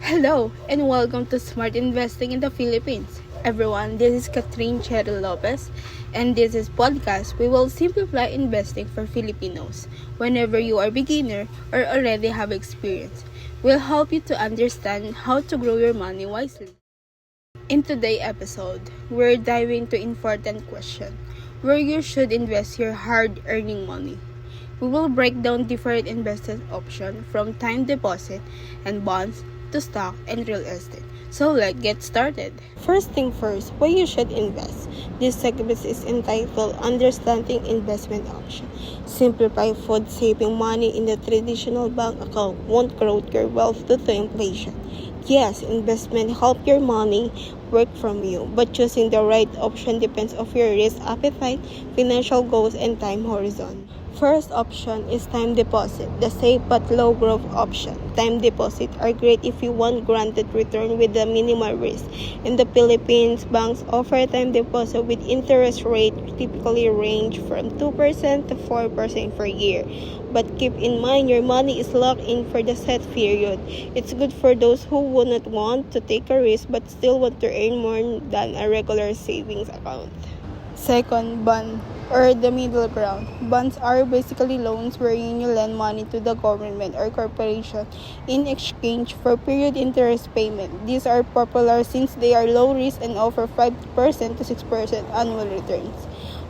Hello and welcome to Smart Investing in the Philippines. Everyone, this is Catherine Cheryl Lopez and this is podcast. We will simplify investing for Filipinos. Whenever you are beginner or already have experience, we'll help you to understand how to grow your money wisely. In today's episode, we're diving into important question where you should invest your hard-earning money. We will break down different investment options from time deposit and bonds to stock and real estate. So let's get started. First thing first, why you should invest. This segment is entitled Understanding Investment Option. Simplify food saving money in the traditional bank account won't grow your wealth due to inflation. Yes, investment help your money work from you, but choosing the right option depends on your risk appetite, financial goals, and time horizon. First option is time deposit, the safe but low growth option. Time deposit are great if you want granted return with the minimal risk. In the Philippines, banks offer time deposit with interest rate typically range from 2% to 4% per year. But keep in mind your money is locked in for the set period. It's good for those who would not want to take a risk but still want to earn more than a regular savings account. Second, bond or the middle ground. Bonds are basically loans wherein you lend money to the government or corporation in exchange for period interest payment. These are popular since they are low risk and offer 5% to 6% annual returns.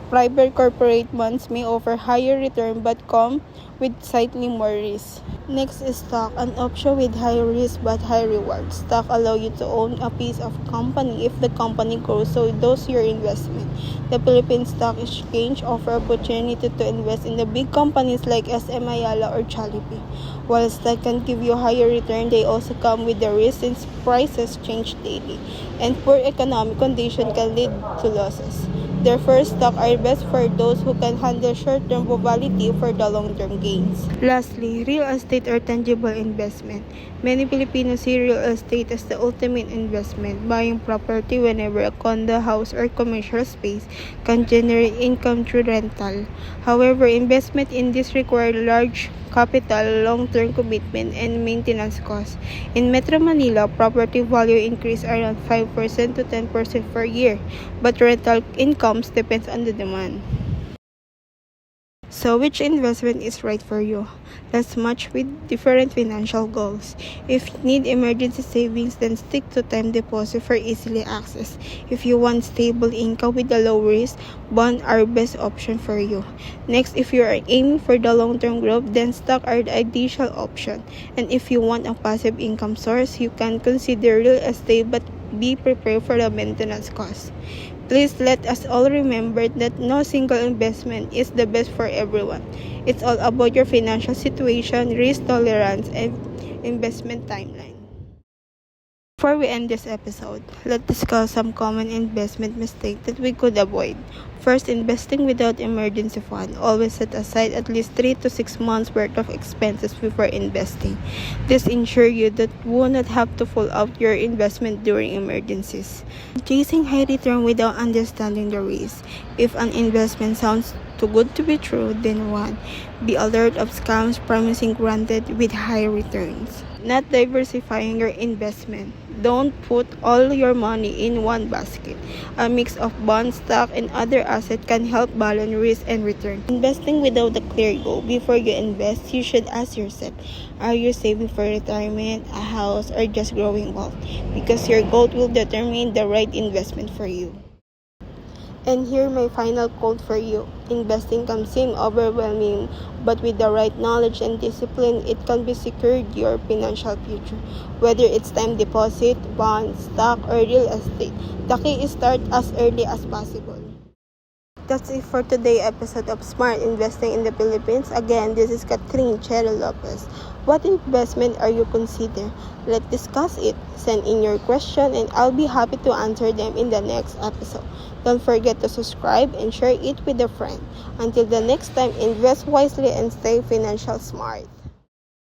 Private corporate bonds may offer higher return but come with slightly more risk. Next is stock, an option with high risk but high reward. Stock allow you to own a piece of company if the company grows, so those your investment. The Philippine Stock Exchange offer opportunity to invest in the big companies like SM Ayala or Jollibee. While stock can give you higher return, they also come with the risk since prices change daily, and poor economic condition can lead to losses. Therefore, stocks are best for those who can handle short-term volatility for the long-term gains. Lastly, real estate or tangible investment. Many Filipinos see real estate as the ultimate investment. Buying property whenever a condo, house, or commercial space can generate income through rental. However, investment in this requires large capital, long-term commitment, and maintenance costs. In Metro Manila, property value increase around 5% to 10% per year, but rental incomes depends on the demand. So which investment is right for you? Let's match with different financial goals. If you need emergency savings, then stick to time deposit for easily access. If you want stable income with a low risk, bonds are best option for you. Next, if you are aiming for the long-term growth, then stock are the ideal option. And if you want a passive income source, you can consider real estate but be prepared for the maintenance costs. Please let us all remember that no single investment is the best for everyone. It's all about your financial situation, risk tolerance, and investment timeline. Before we end this episode, let's discuss some common investment mistakes that we could avoid. First, investing without emergency fund. Always set aside at least 3 to 6 months worth of expenses before investing. This ensures you that you will not have to pull out your investment during emergencies. Chasing high return without understanding the risk. If an investment sounds too good to be true, then run. Be alert of scams promising granted with high returns. Not diversifying your investment. Don't put all your money in one basket. A mix of bonds, stock, and other assets can help balance risk and return. Investing without a clear goal. Before you invest, you should ask yourself, are you saving for retirement, a house, or just growing wealth? Because your goal will determine the right investment for you. And here my final quote for you. Investing can seem overwhelming, but with the right knowledge and discipline, it can be secured your financial future. Whether it's time deposit, bonds, stock, or real estate, the key is start as early as possible. That's it for today's episode of Smart Investing in the Philippines. Again, this is Catherine Cheryl Lopez. What investment are you considering? Let's discuss it. Send in your question and I'll be happy to answer them in the next episode. Don't forget to subscribe and share it with a friend. Until the next time, invest wisely and stay financial smart.